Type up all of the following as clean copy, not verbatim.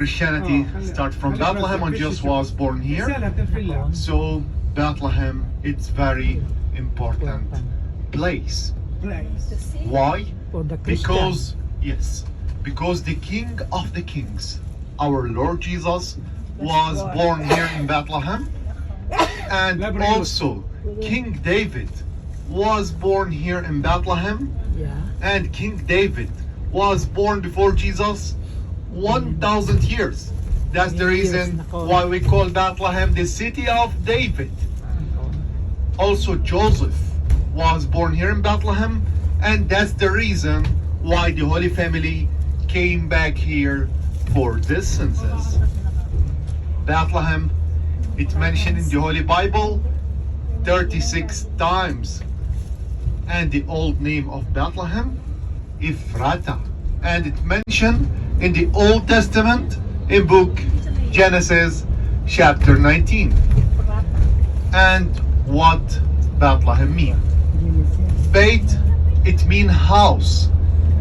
Christianity started from Bethlehem and Jesus was born here. So Bethlehem, it's very important place. Why? Because, yes, because the King of the Kings, our Lord Jesus, was born here in Bethlehem. And also King David was born here in Bethlehem. And King David was born before Jesus 1,000 years. That's the reason why we call Bethlehem the city of David. Also Joseph was born here in Bethlehem, and that's the reason why the Holy Family came back here for this census. Bethlehem, it's mentioned in the Holy Bible 36 times. And the old name of Bethlehem, Ephrata. And it mentioned in the Old Testament in book Genesis chapter 19. And what Bethlehem mean? Beit, it mean house.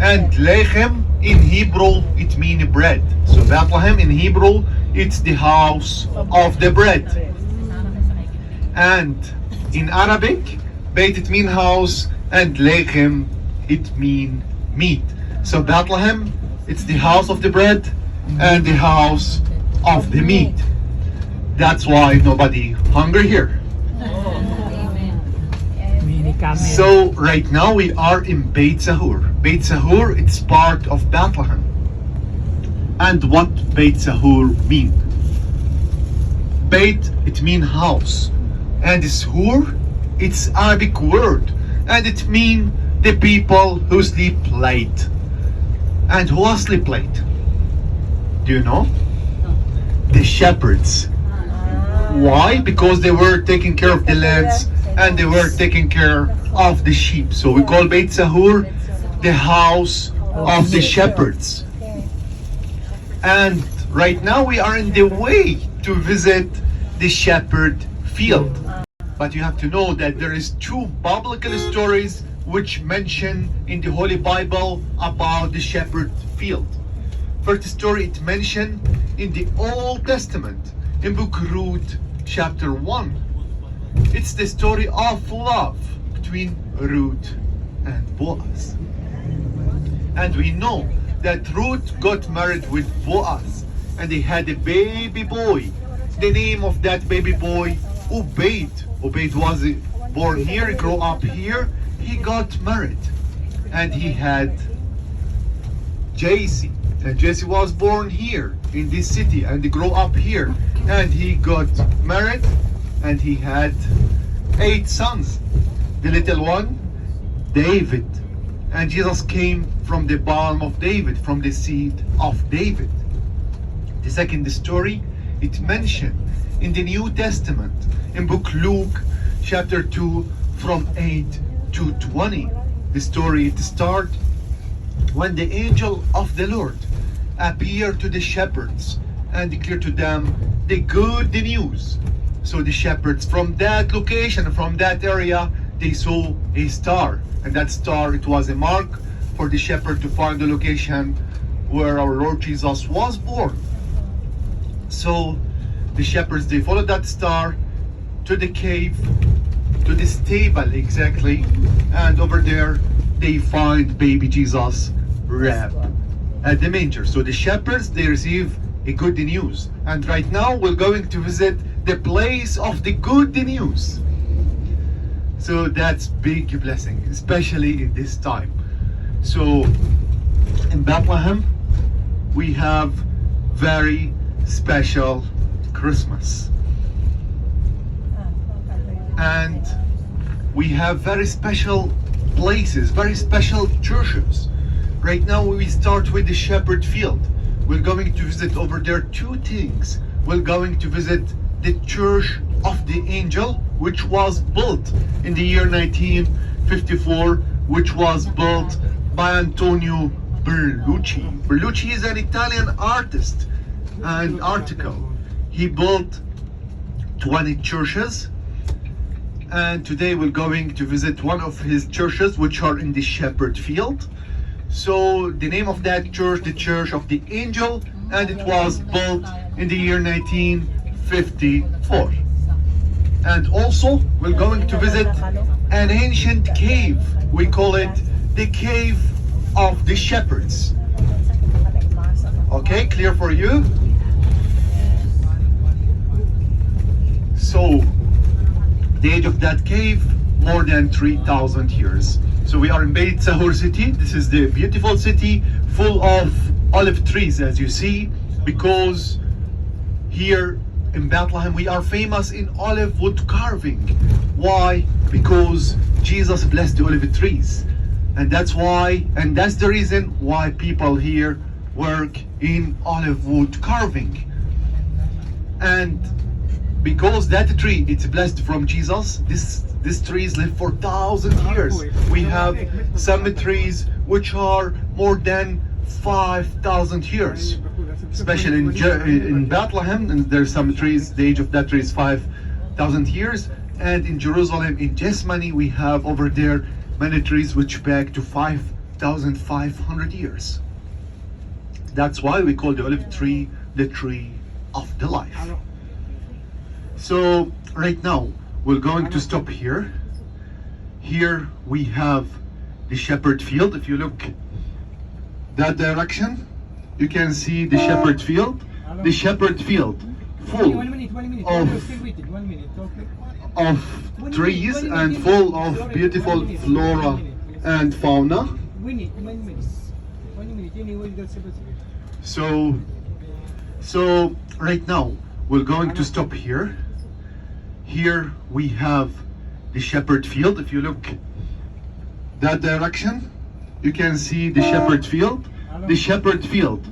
And Lechem in Hebrew, it mean bread. So Bethlehem in Hebrew, it's the house of the bread. And in Arabic, Beit it mean house, and Lechem it mean meat. So Bethlehem, it's the house of the bread and the house of the meat. That's why nobody hungry here. So right now we are in Beit Zahur. Beit Zahur, it's part of Bethlehem. And what Beit Zahur mean? Beit, it mean house. And Zahur, it's Arabic word. And it mean the people who sleep late. And who sleep late? Do you know? The shepherds. Why? Because they were taking care of the lands and they were taking care of the sheep. So we call Beit Zahur the house of the shepherds. And right now we are in the way to visit the shepherd field. But you have to know that there is two biblical stories which mention in the Holy Bible about the shepherd field. First story, it mentioned in the Old Testament in book Ruth chapter 1. It's the story of love between Ruth and Boaz. And we know that Ruth got married with Boaz and they had a baby boy. The name of that baby boy, Obed. Obed was born here, he grew up here, he got married. And he had Jesse. And Jesse was born here in this city and he grew up here. And he got married and he had 8 sons. The little one, David. And Jesus came from the palm of David, from the seed of David. The second story, it mentioned in the New Testament, in book Luke chapter 2 from 8 to 20. The story it starts when the angel of the Lord appeared to the shepherds and declared to them the good news. So the shepherds from that location, from that area, they saw a star. And that star, it was a mark for the shepherd to find the location where our Lord Jesus was born. So the shepherds, they followed that star to the cave, to the stable exactly, and over there they find baby Jesus wrapped at the manger. So the shepherds, they receive a good news. And right now we're going to visit the place of the good news. So that's big blessing, especially in this time. So in Bethlehem we have very special Christmas. And we have very special places, very special churches. Right now we start with the shepherd field. We're going to visit over there 2 things. We're going to visit the Church of the Angel, which was built in the year 1954, which was built by Antonio Berlucci. Berlucci is an Italian artist and article. He built 20 churches, and today we're going to visit one of his churches which are in the shepherd field. So the name of that church, the Church of the Angel, and it was built in the year 1954. And also, we're going to visit an ancient cave. We call it the Cave of the Shepherds. Okay, clear for you? So, the age of that cave, more than 3,000 years. So we are in Beit Sahur city. This is the beautiful city full of olive trees, as you see, because here in Bethlehem we are famous in olive wood carving. Why? Because Jesus blessed the olive trees. And that's why, and that's the reason why people here work in olive wood carving. And because that tree it's blessed from Jesus, these trees live for 1,000 years. We have some trees which are more than 5,000 years, especially in Bethlehem. And there's some trees, the age of that tree is 5,000 years. And in Jerusalem, in Gethsemane, we have over there many trees which back to 5,500 years. That's why we call the olive tree the tree of the life. So right now we're going to stop here. Here we have the shepherd field. If you look that direction, you can see the shepherd field. The shepherd field full of trees and full of beautiful flora and fauna. So right now we're going to stop here. Here we have the shepherd field. If you look that direction, you can see the shepherd field. The shepherd field